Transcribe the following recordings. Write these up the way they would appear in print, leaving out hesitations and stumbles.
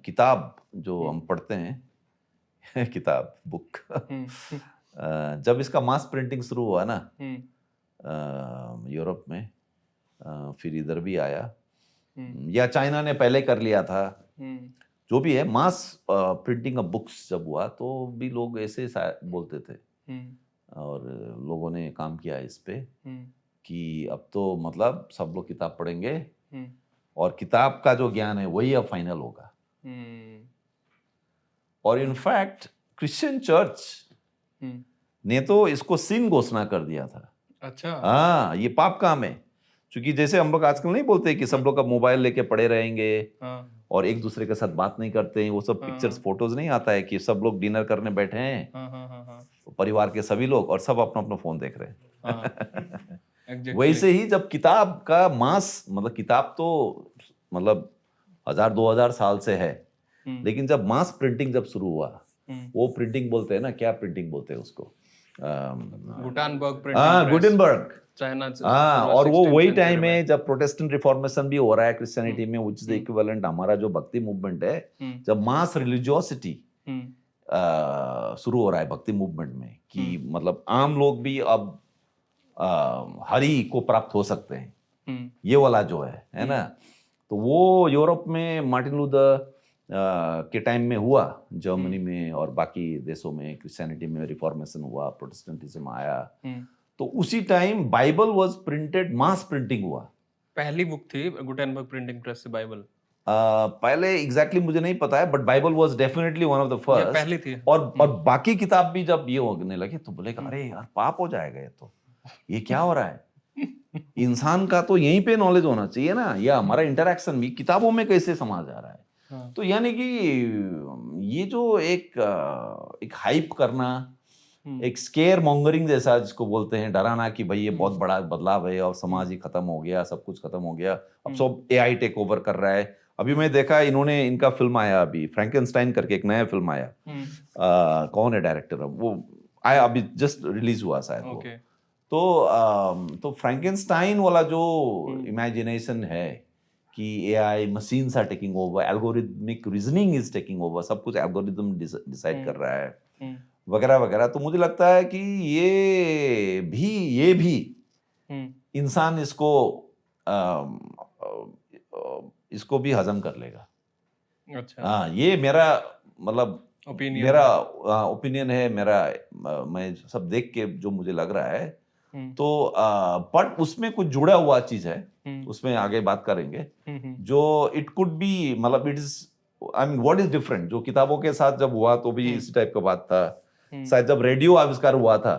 किताब जो हम पढ़ते हैं किताब बुक जब इसका मास प्रिंटिंग शुरू हुआ ना यूरोप में, फिर इधर भी आया, या चाइना ने पहले कर लिया था, जो भी है, मास प्रिंटिंग ऑफ बुक्स जब हुआ तो भी लोग ऐसे बोलते थे, और लोगों ने काम किया इस पे कि अब तो मतलब सब लोग किताब पढ़ेंगे और किताब का जो ज्ञान है वही अब फाइनल होगा। और इनफैक्ट क्रिश्चियन चर्च ने तो इसको सिन घोषणा कर दिया था। अच्छा, हाँ, ये पाप काम है, क्योंकि जैसे हम लोग आजकल नहीं बोलते कि सब लोग अब मोबाइल लेके पड़े रहेंगे और एक दूसरे के साथ बात नहीं करते हैं, वो सब पिक्चर्स फोटोज नहीं आता है कि सब लोग डिनर करने बैठे हैं, परिवार के सभी लोग, और सब अपना अपना फोन देख रहे हैं। वैसे ही जब किताब का मास, मतलब किताब तो मतलब 1000-2000 साल से है, लेकिन जब मास प्रिंटिंग जब शुरू हुआ, वो प्रिंटिंग बोलते हैं ना, क्या प्रिंटिंग बोलते हैं उसको, गुटेनबर्ग, चाइना। और वो वही टाइम है जब प्रोटेस्टेंट रिफॉर्मेशन भी हो रहा है क्रिश्चियनिटी में, व्हिच इज द इक्विवेलेंट हमारा जो भक्ति मूवमेंट है, जब मास रिलीजियोसिटी शुरू हो रहा है भक्ति मूवमेंट में, कि मतलब आम लोग भी अब हरि को प्राप्त हो सकते हैं, ये वाला जो है ना, तो वो यूरोप में मार्टिन लूथर के टाइम में हुआ, जर्मनी में और बाकी देशों में क्रिश्चियनिटी में रिफॉर्मेशन हुआ, प्रोटेस्टेंटिज्म आया, तो उसी time Bible was printed, mass printing हुआ। पहली बुक थी गुटेनबर्ग प्रिंटिंग प्रेस से बाइबल। पहले एग्जैक्टली मुझे नहीं पता है, but Bible was definitely one of the first, पहली थी। और बाकी किताब भी जब ये होने लगे तो बोलेगा अरे यार पाप हो जाएगा, ये क्या हो रहा है। इंसान का तो यहीं पे नॉलेज होना चाहिए ना, या हमारा इंटरेक्शन भी किताबों में कैसे समा जा रहा है। तो यानी कि ये जो एक हाइप करना, एक स्केयर मॉन्गरिंग जैसा जिसको बोलते हैं, डराना कि भाई ये बहुत बड़ा बदलाव है और समाज ही खत्म हो गया, सब कुछ खत्म हो गया, अब सब एआई टेक ओवर कर रहा है। अभी मैं देखा इनका फिल्म आया, अभी फ्रैंकेनस्टाइन करके एक नया फिल्म आया, कौन है डायरेक्टर, वो आया अभी, जस्ट रिलीज हुआ शायद वो। तो फ्रैंकेनस्टाइन वाला जो इमेजिनेशन है कि AI machines are taking over, algorithmic reasoning is taking over, सब कुछ एल्गोरिथम डिसाइड कर रहा है वगैरह वगैरह, तो मुझे लगता है कि ये भी इंसान इसको भी हजम कर लेगा। अच्छा, हाँ, ये मेरा मतलब ओपिनियन है मेरा, मैं सब देख के जो मुझे लग रहा है, तो बट उसमें कुछ जुड़ा हुआ चीज है, उसमें आगे बात करेंगे, जो इट कुड बी, मतलब it is, I mean what is different, जो किताबों के साथ जब हुआ तो भी इसी टाइप का बात था, शायद जब रेडियो आविष्कार हुआ था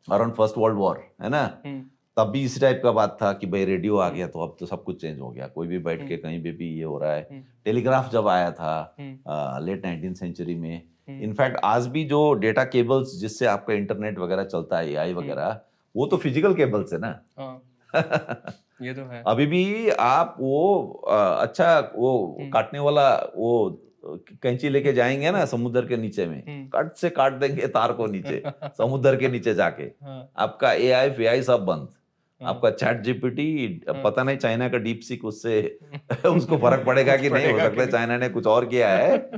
अराउंड फर्स्ट वर्ल्ड वॉर, है ना, तब भी इसी टाइप का बात था कि भाई रेडियो आ गया तो अब तो सब कुछ चेंज हो गया, कोई भी बैठ के कहीं भी ये हो रहा है। टेलीग्राफ जब आया था लेट 19th सेंचुरी में, इनफैक्ट आज भी जो डेटा केबल्स जिससे आपका इंटरनेट वगैरह चलता है, एआई वगैरह, वो तो फिजिकल केबल्स है ना। ये तो है। अभी भी आप वो अच्छा वो काटने वाला वो कैंची लेके जाएंगे ना समुद्र के नीचे में, कट से काट देंगे तार को नीचे समुद्र के नीचे जाके, आपका एआई फेआई सब बंद, आपका चैट जीपीटी, पता नहीं चाइना का डीप सीक उससे उसको फर्क पड़ेगा कि नहीं, हो सकता है चाइना ने कुछ और किया है,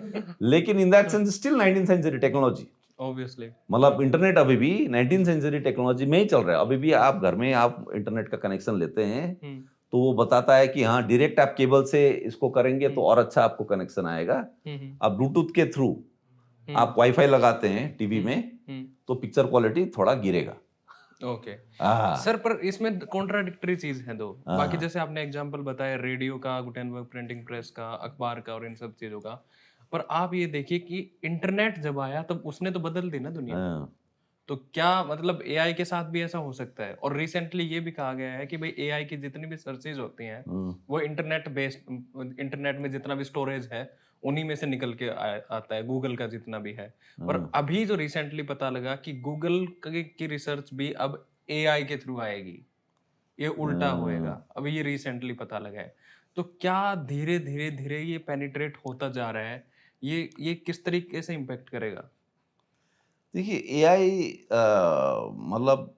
लेकिन in that sense still 19th century technology, obviously, मतलब इंटरनेट अभी भी 19th सेंचुरी टेक्नोलॉजी में ही चल रहा है। अभी भी आप घर में आप इंटरनेट का कनेक्शन लेते हैं तो वो बताता है कि हाँ डायरेक्ट आप केबल से इसको करेंगे तो और अच्छा आपको कनेक्शन आएगा। आप ब्लूटूथ के थ्रू आप वाईफाई लगाते हैं टीवी में तो पिक्चर क्वालिटी थोड़ा गिरेगा। ओके सर, पर इसमें कॉन्ट्राडिक्टरी चीज है दो। बाकी जैसे आपने एग्जांपल बताया रेडियो का, गुटेनबर्ग प्रिंटिंग प्रेस का, अखबार का और इन सब चीजों का, पर आप ये देखिए कि इंटरनेट जब आया तब उसने तो बदल दी ना दुनिया। तो क्या मतलब एआई के साथ भी ऐसा हो सकता है? और रिसेंटली ये भी कहा गया है कि भाई एआई की जितनी भी सर्चेज होती हैं वो इंटरनेट बेस्ड, इंटरनेट में जितना भी स्टोरेज है उन्हीं में से निकल के आता है, गूगल का जितना भी है। और अभी जो रिसेंटली पता लगा कि गूगल की रिसर्च भी अब एआई के थ्रू आएगी, ये उल्टा होएगा, अभी ये रिसेंटली पता लगा है। तो क्या धीरे धीरे धीरे ये पेनिट्रेट होता जा रहा है, ये किस तरीके से इम्पेक्ट करेगा? देखिए एआई मतलब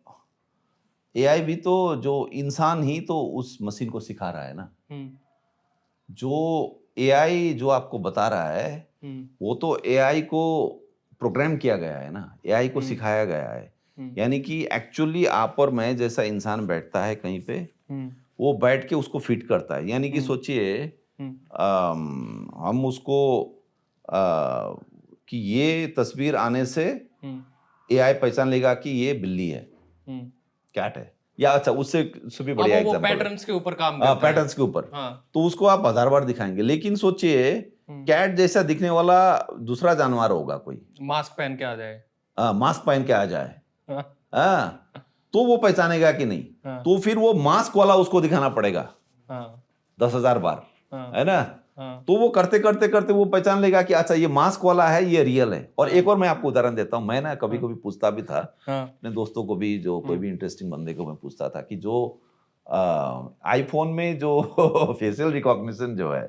एआई भी तो जो इंसान ही तो उस मशीन को सिखा रहा है ना, जो एआई जो आपको बता रहा है वो तो एआई को प्रोग्राम किया गया है ना, एआई को सिखाया गया है। यानी कि एक्चुअली आप और मैं जैसा इंसान बैठता है कहीं पे, वो बैठ के उसको फिट करता है। यानी कि सोचिए हम उसको कि ये तस्वीर आने से एआई पहचान लेगा कि ये बिल्ली है, कैट है, या अच्छा उससे भी बढ़िया वो एग्जांपल पैटर्न्स के ऊपर काम करता है। पैटर्न्स के ऊपर। हाँ। तो उसको आप 1000 बार दिखाएंगे, लेकिन सोचिए कैट जैसा दिखने वाला दूसरा जानवर होगा कोई, मास्क पहन के आ जाए, मास्क पहन के आ जाए, हाँ। तो वो पहचानेगा कि नहीं? हाँ। तो फिर वो मास्क वाला उसको दिखाना पड़ेगा हाँ। 10,000 बार, हाँ। है ना? हाँ। तो वो करते करते करते वो पहचान लेगा कि अच्छा ये मास्क वाला है, ये रियल है। और एक और मैं आपको उदाहरण देता हूँ, मैं ना कभी कभी पूछता भी था अपने दोस्तों को भी, जो कोई भी इंटरेस्टिंग बंदे को मैं पूछता था कि जो आईफोन में जो फेशियल रिकॉग्निशन जो है,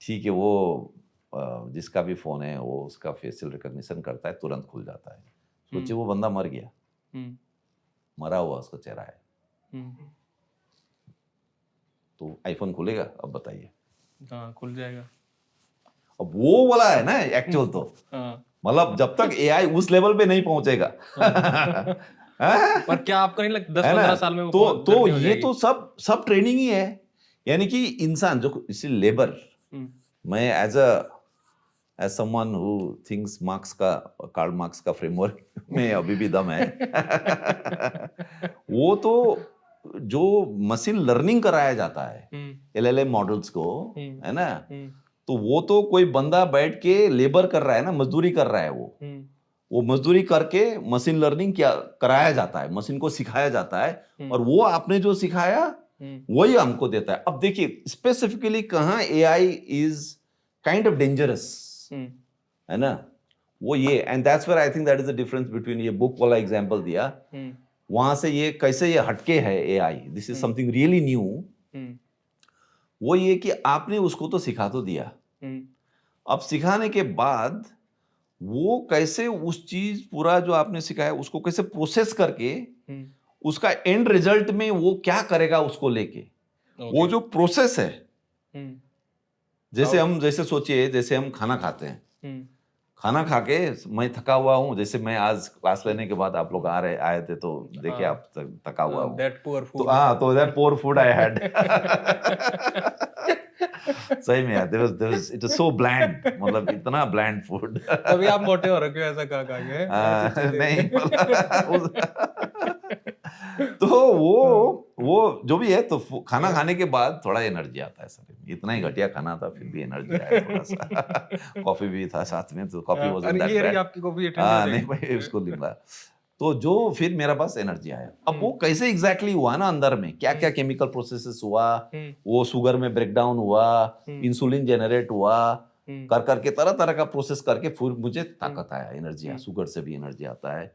ठीक है, वो जिसका भी फोन है वो उसका फेशियल रिकॉग्निशन करता है, तुरंत खुल जाता है। सोचिए वो बंदा मर गया, मरा हुआ उसका चेहरा है, तो आईफोन खुलेगा? अब बताइए। हाँ, खुल जाएगा। अब वो वाला है ना एक्चुअल, तो मतलब जब तक एआई उस लेवल पे नहीं पहुंचेगा पर क्या आपको नहीं लगता 10-15 साल में वो तो ये तो सब ट्रेनिंग ही है। यानी कि इंसान जो इसी लेबर, मैं as someone who thinks Marx का, कार्ल मार्क्स का फ्रेमवर्क में अभी भी दम है वो तो जो मशीन लर्निंग कराया जाता है एलएलएम मॉडल्स को, है ना, तो वो तो कोई बंदा बैठ के लेबर कर रहा है ना, मजदूरी कर रहा है, वो मजदूरी करके मशीन लर्निंग क्या कराया जाता है, मशीन को सिखाया जाता है, और वो आपने जो सिखाया वही हमको देता है। अब देखिए स्पेसिफिकली कहाँ AI is kind of dangerous, है ना, वो ये, and that's where I think that is the difference between, ये बुक वाला एग्जांपल दिया, वहां से ये कैसे ये हटके है AI, this is something really new. वो ये कि आपने उसको तो सिखा तो दिया, अब सिखाने के बाद वो कैसे उस चीज पूरा जो आपने सिखाया उसको कैसे प्रोसेस करके उसका एंड रिजल्ट में वो क्या करेगा उसको लेके, वो जो प्रोसेस है, जैसे सोचिए जैसे हम खाना खाते हैं, खाना खा के मैं थका हुआ हूँ, जैसे मैं आज क्लास लेने के बाद आप लोग आए थे तो देखिए आप थका हुआ हूँ, that poor food. तो that poor food I had सही में यार, it was so bland, मतलब इतना bland food तभी आप मोटे हो रखे हो ऐसा खा के। नहीं तो वो जो भी है, तो खाना खाने के बाद थोड़ा एनर्जी आता है शरीर में, इतना ही घटिया खाना था फिर भी एनर्जी आया थोड़ा सा कॉफी भी था साथ में, तो कॉफी वाज दैट बैड, आपकी कॉफी नहीं भाई उसको लिखा, तो जो फिर मेरा पास एनर्जी आया। अब वो कैसे एग्जैक्टली हुआ ना, अंदर में क्या क्या केमिकल प्रोसेसेस हुआ, वो शुगर में ब्रेकडाउन हुआ, इंसुलिन जनरेट हुआ, कर करके तरह तरह का प्रोसेस करके फिर मुझे ताकत आया, एनर्जी आया, शुगर से भी एनर्जी आता है।